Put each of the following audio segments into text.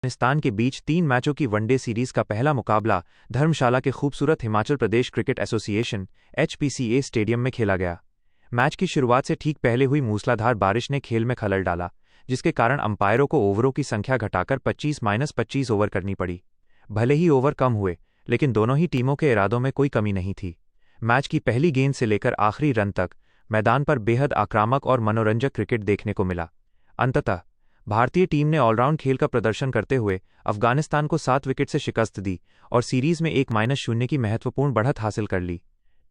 अफगानिस्तान के बीच 3 मैचों की वनडे सीरीज का पहला मुकाबला धर्मशाला के खूबसूरत Himachal Pradesh cricket association (HPCA) stadium में खेला गया। मैच की शुरुआत से ठीक पहले हुई मूसलाधार बारिश ने खेल में खलल डाला, जिसके कारण अंपायरों को ओवरों की संख्या घटाकर 25-25 ओवर करनी पड़ी। भले ही ओवर कम हुए, लेकिन दोनों ही टीमों के इरादों में कोई कमी नहीं थी। मैच की पहली गेंद से लेकर आखिरी रन तक मैदान पर बेहद आक्रामक और मनोरंजक क्रिकेट देखने को मिला। अंततः भारतीय टीम ने ऑलराउंड खेल का प्रदर्शन करते हुए अफगानिस्तान को 7 विकेट से शिकस्त दी और सीरीज में 1-0 की महत्वपूर्ण बढ़त हासिल कर ली।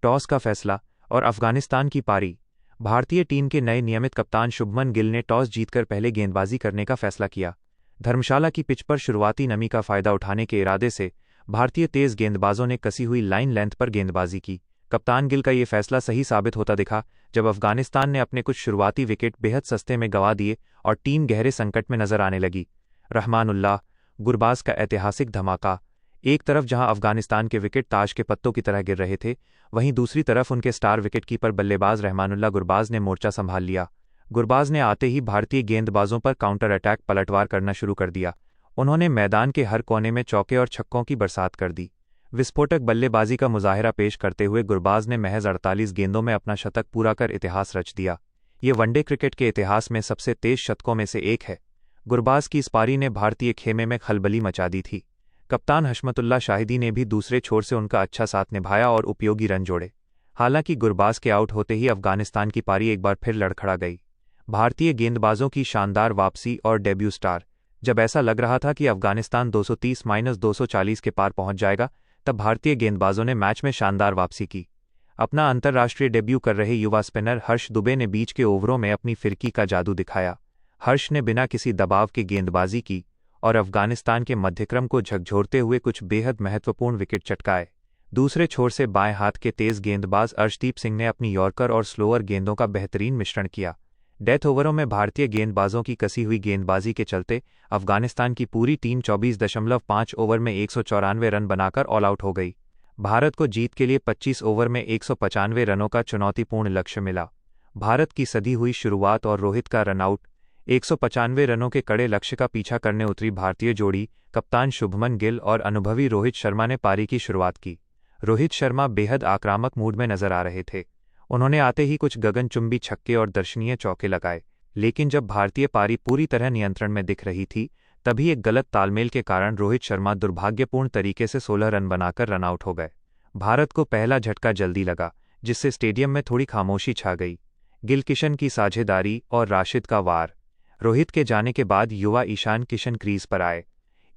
टॉस का फैसला और अफगानिस्तान की पारी। भारतीय टीम के नए नियमित कप्तान शुभमन गिल ने टॉस जीतकर पहले गेंदबाजी करने का फैसला किया। धर्मशाला की पिच पर शुरुआती नमी का फायदा उठाने के इरादे से भारतीय तेज गेंदबाजों ने कसी हुई लाइन लेंथ पर गेंदबाजी की। कप्तान गिल का ये फैसला सही साबित होता दिखा जब अफगानिस्तान ने अपने कुछ शुरुआती विकेट बेहद सस्ते में गंवा दिए और टीम गहरे संकट में नजर आने लगी। रहमानुल्लाह गुरबाज का ऐतिहासिक धमाका। एक तरफ जहां अफगानिस्तान के विकेट ताश के पत्तों की तरह गिर रहे थे, वहीं दूसरी तरफ उनके स्टार विकेटकीपर बल्लेबाज रहमानुल्लाह गुरबाज ने मोर्चा संभाल लिया। गुरबाज ने आते ही भारतीय गेंदबाजों पर काउंटर अटैक पलटवार करना शुरू कर दिया। उन्होंने मैदान के हर कोने में चौके और छक्कों की बरसात कर दी। विस्फोटक बल्लेबाजी का मुजाहिरा पेश करते हुए गुरबाज ने महज 48 गेंदों में अपना शतक पूरा कर इतिहास रच दिया। ये वनडे क्रिकेट के इतिहास में सबसे तेज शतकों में से एक है। गुरबाज की इस पारी ने भारतीय खेमे में खलबली मचा दी थी। कप्तान हशमतुल्लाह शाहिदी ने भी दूसरे छोर से उनका अच्छा साथ निभाया और उपयोगी रन जोड़े। हालांकि गुरबाज के आउट होते ही अफगानिस्तान की पारी एक बार फिर लड़खड़ा गई। भारतीय गेंदबाजों की शानदार वापसी और डेब्यू स्टार। जब ऐसा लग रहा था कि अफगानिस्तान 230-240 के पार पहुंच जाएगा, तब भारतीय गेंदबाजों ने मैच में शानदार वापसी की। अपना अंतर्राष्ट्रीय डेब्यू कर रहे युवा स्पिनर हर्ष दुबे ने बीच के ओवरों में अपनी फिरकी का जादू दिखाया। हर्ष ने बिना किसी दबाव के गेंदबाजी की और अफगानिस्तान के मध्यक्रम को झकझोरते हुए कुछ बेहद महत्वपूर्ण विकेट चटकाए। दूसरे छोर से बाएं हाथ के तेज गेंदबाज अर्शदीप सिंह ने अपनी यॉर्कर और स्लोअर गेंदों का बेहतरीन मिश्रण किया। डेथ ओवरों में भारतीय गेंदबाजों की कसी हुई गेंदबाजी के चलते अफगानिस्तान की पूरी टीम 24.5 ओवर में 194 रन बनाकर ऑल आउट हो गई। भारत को जीत के लिए 25 ओवर में 195 रनों का चुनौतीपूर्ण लक्ष्य मिला। भारत की सधी हुई शुरुआत और रोहित का रनआउट 195 रनों के कड़े लक्ष्य का पीछा करने उतरी भारतीय जोड़ी कप्तान शुभमन गिल और अनुभवी रोहित शर्मा ने पारी की शुरुआत की। रोहित शर्मा बेहद आक्रामक मूड में नजर आ रहे थे। उन्होंने आते ही कुछ गगनचुंबी छक्के और दर्शनीय चौके लगाए, लेकिन जब भारतीय पारी पूरी तरह नियंत्रण में दिख रही थी, तभी एक गलत तालमेल के कारण रोहित शर्मा दुर्भाग्यपूर्ण तरीके से 16 रन बनाकर रनआउट हो गए। भारत को पहला झटका जल्दी लगा, जिससे स्टेडियम में थोड़ी खामोशी छा गई। गिल किशन की साझेदारी और राशिद का वार। रोहित के जाने के बाद युवा ईशान किशन क्रीज पर आए।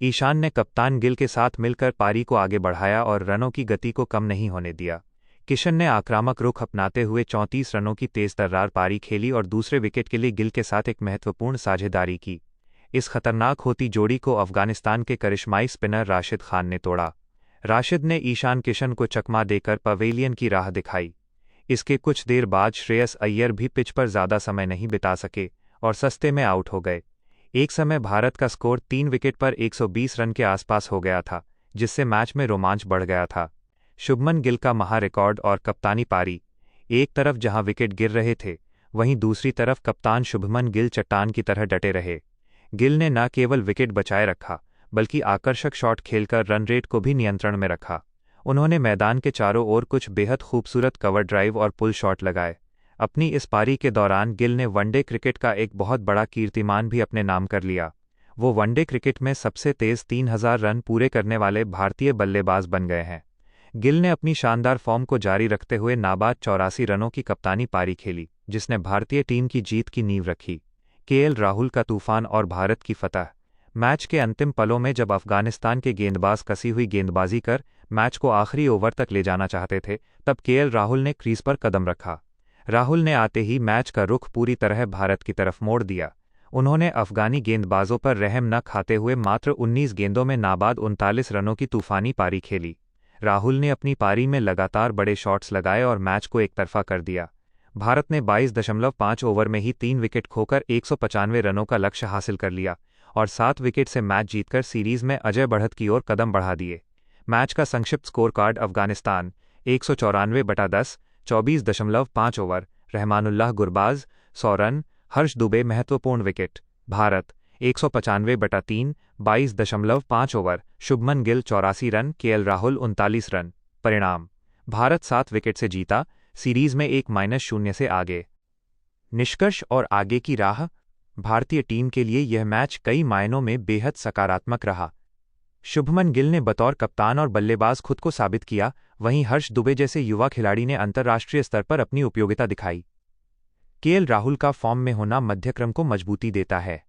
ईशान ने कप्तान गिल के साथ मिलकर पारी को आगे बढ़ाया और रनों की गति को कम नहीं होने दिया। किशन ने आक्रामक रुख अपनाते हुए 34 रनों की तेज तर्रार पारी खेली और दूसरे विकेट के लिए गिल के साथ एक महत्वपूर्ण साझेदारी की। इस खतरनाक होती जोड़ी को अफगानिस्तान के करिश्माई स्पिनर राशिद खान ने तोड़ा। राशिद ने ईशान किशन को चकमा देकर पवेलियन की राह दिखाई। इसके कुछ देर बाद श्रेयस अय्यर भी पिच पर ज्यादा समय नहीं बिता सके और सस्ते में आउट हो गए। एक समय भारत का स्कोर 3 विकेट पर 120 रन के आसपास हो गया था, जिससे मैच में रोमांच बढ़ गया था। शुभमन गिल का महा रिकॉर्ड और कप्तानी पारी। एक तरफ जहां विकेट गिर रहे थे, वहीं दूसरी तरफ कप्तान शुभमन गिल चट्टान की तरह डटे रहे। गिल ने न केवल विकेट बचाए रखा, बल्कि आकर्षक शॉट खेलकर रन रेट को भी नियंत्रण में रखा। उन्होंने मैदान के चारों ओर कुछ बेहद खूबसूरत कवर ड्राइव और पुल शॉट लगाए। अपनी इस पारी के दौरान गिल ने वनडे क्रिकेट का एक बहुत बड़ा कीर्तिमान भी अपने नाम कर लिया। वो वनडे क्रिकेट में सबसे तेज 3000 रन पूरे करने वाले भारतीय बल्लेबाज बन गए हैं। गिल ने अपनी शानदार फॉर्म को जारी रखते हुए नाबाद 84 रनों की कप्तानी पारी खेली, जिसने भारतीय टीम की जीत की नींव रखी। केएल राहुल का तूफान और भारत की फतह। मैच के अंतिम पलों में जब अफगानिस्तान के गेंदबाज कसी हुई गेंदबाजी कर मैच को आखिरी ओवर तक ले जाना चाहते थे, तब केएल राहुल ने क्रीज पर कदम रखा। राहुल ने आते ही मैच का रुख पूरी तरह भारत की तरफ मोड़ दिया। उन्होंने अफगानी गेंदबाजों पर रहम न खाते हुए मात्र 19 गेंदों में नाबाद 39 रनों की तूफानी पारी खेली। राहुल ने अपनी पारी में लगातार बड़े शॉट्स लगाए और मैच को एकतरफा कर दिया। भारत ने 22.5 ओवर में ही 3 विकेट खोकर 195 रनों का लक्ष्य हासिल कर लिया और 7 विकेट से मैच जीतकर सीरीज में अजय बढ़त की ओर कदम बढ़ा दिए। मैच का संक्षिप्त score card Afghanistan 194/10, 24.5 over, Rahmanullah Gurbaz 100 run, Harsh Dubey महत्वपूर्ण wicket. Bharat 195/3, 22.5 over, Shubman Gill 84 run, KL Rahul 39 run. परिणाम: भारत 7 विकेट से जीता, सीरीज में 1-0 से आगे। निष्कर्ष और आगे की राह: भारतीय टीम के लिए यह मैच कई मायनों में बेहद सकारात्मक रहा। शुभमन गिल ने बतौर कप्तान और बल्लेबाज खुद को साबित किया, वहीं हर्ष दुबे जैसे युवा खिलाड़ी ने अंतर्राष्ट्रीय स्तर पर अपनी उपयोगिता दिखाई। केएल राहुल का फॉर्म में होना मध्यक्रम को मजबूती देता है।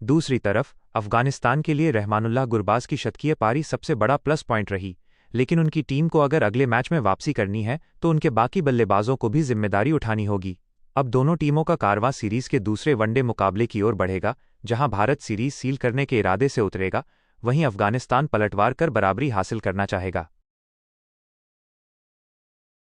दूसरी तरफ अफगानिस्तान के लिए रहमानुल्लाह गुरबाज की शतकीय पारी सबसे बड़ा प्लस पॉइंट रही, लेकिन उनकी टीम को अगर अगले मैच में वापसी करनी है तो उनके बाकी बल्लेबाजों को भी जिम्मेदारी उठानी होगी। अब दोनों टीमों का कारवां सीरीज के दूसरे वनडे मुकाबले की ओर बढ़ेगा, जहां भारत सीरीज सील करने के इरादे से उतरेगा, वहीं अफगानिस्तान पलटवार कर बराबरी हासिल करना चाहेगा।